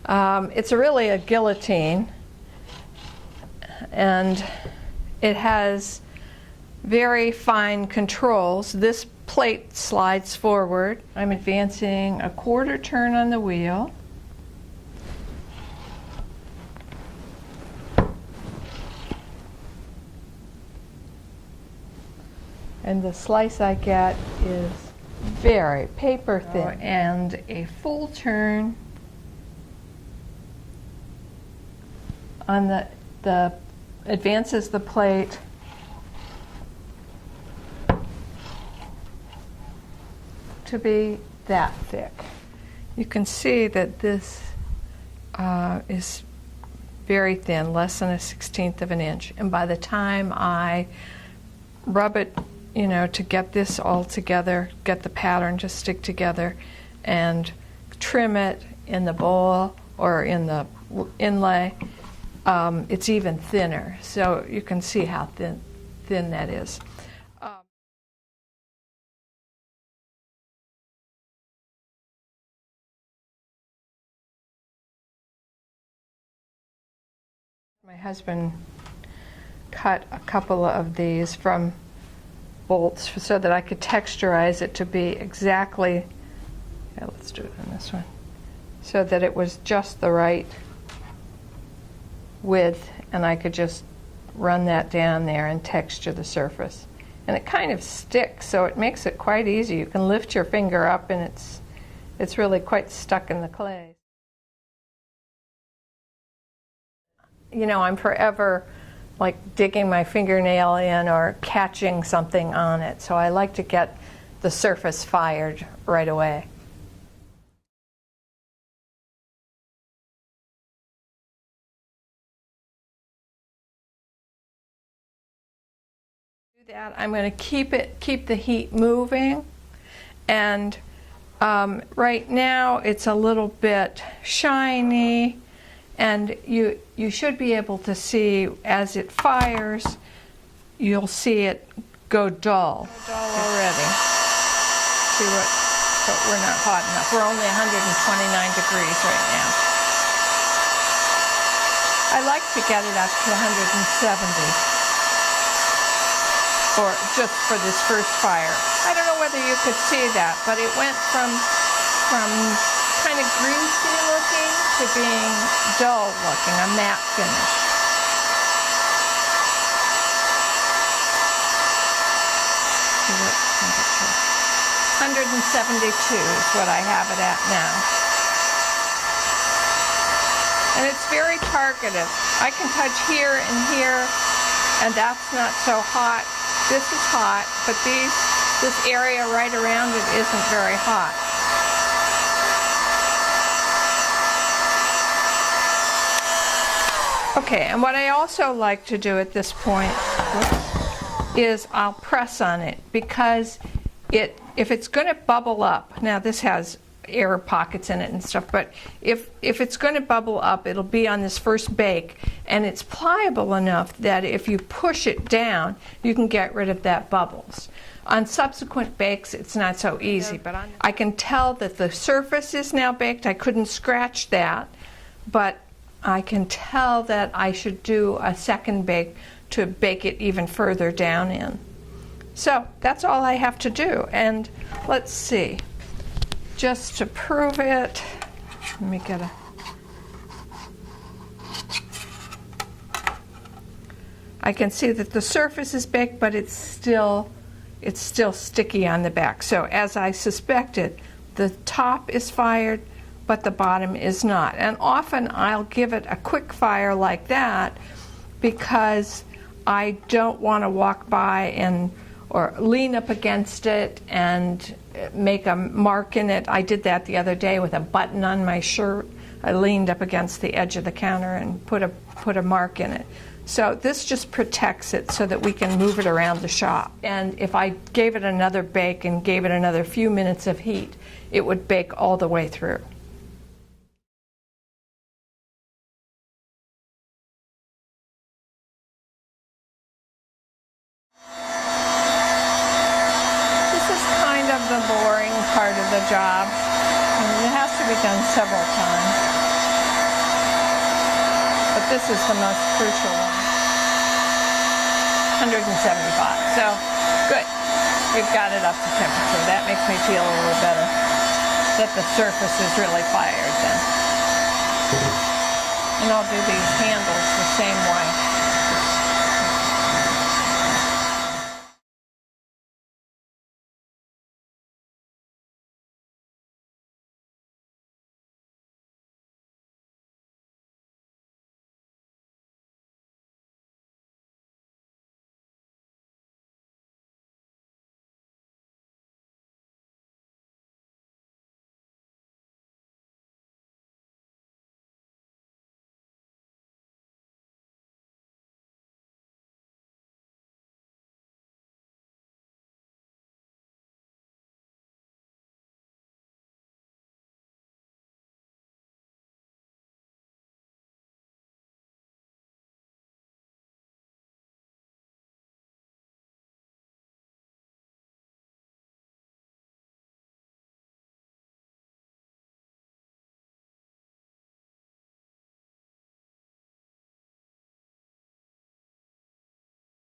It's really a guillotine, and it has very fine controls. This plate slides forward. I'm advancing a quarter turn on the wheel. And the slice I get is very paper thin. And a full turn on the advances the plate to be that thick. You can see that this is very thin, less than 1/16 of an inch. And by the time I rub it, you know, to get this all together, get the pattern to stick together, and trim it in the bowl or in the inlay, it's even thinner. So you can see how thin that is. My husband cut a couple of these from bolts so that I could texturize it to be exactly, yeah, let's do it on this one, so that it was just the right width, and I could just run that down there and texture the surface. And it kind of sticks, so it makes it quite easy. You can lift your finger up and it's really quite stuck in the clay. You know, I'm forever like digging my fingernail in or catching something on it, so I like to get the surface fired right away. Do that. I'm going to keep the heat moving, and right now it's a little bit shiny. And you should be able to see as it fires, you'll see it go dull. Dull already. See what? But we're not hot enough. We're only 129 degrees right now. I like to get it up to 170, or just for this first fire. I don't know whether you could see that, but it went from kind of greasy looking to being dull looking, a matte finish. See what temperature? 172 is what I have it at now. And it's very targeted. I can touch here and here, and that's not so hot. This is hot, but this area right around it isn't very hot. Okay, and what I also like to do at this point is I'll press on it, because if it's going to bubble up, now this has air pockets in it and stuff, but if it's going to bubble up, it'll be on this first bake, and it's pliable enough that if you push it down, you can get rid of that bubbles. On subsequent bakes, it's not so easy, but I can tell that the surface is now baked. I couldn't scratch that, but I can tell that I should do a second bake to bake it even further down in. So that's all I have to do. And let's see, just to prove it, let me get a, I can see that the surface is baked, but it's still sticky on the back. So as I suspected, the top is fired, but the bottom is not. And often I'll give it a quick fire like that because I don't want to walk by or lean up against it and make a mark in it. I did that the other day with a button on my shirt. I leaned up against the edge of the counter and put a mark in it. So this just protects it so that we can move it around the shop. And if I gave it another bake and gave it another few minutes of heat, it would bake all the way through. The boring part of the job. I mean, it has to be done several times. This is the most crucial one. 175. So, good. We've got it up to temperature. That makes me feel a little better that the surface is really fired then. And I'll do these handles the same way.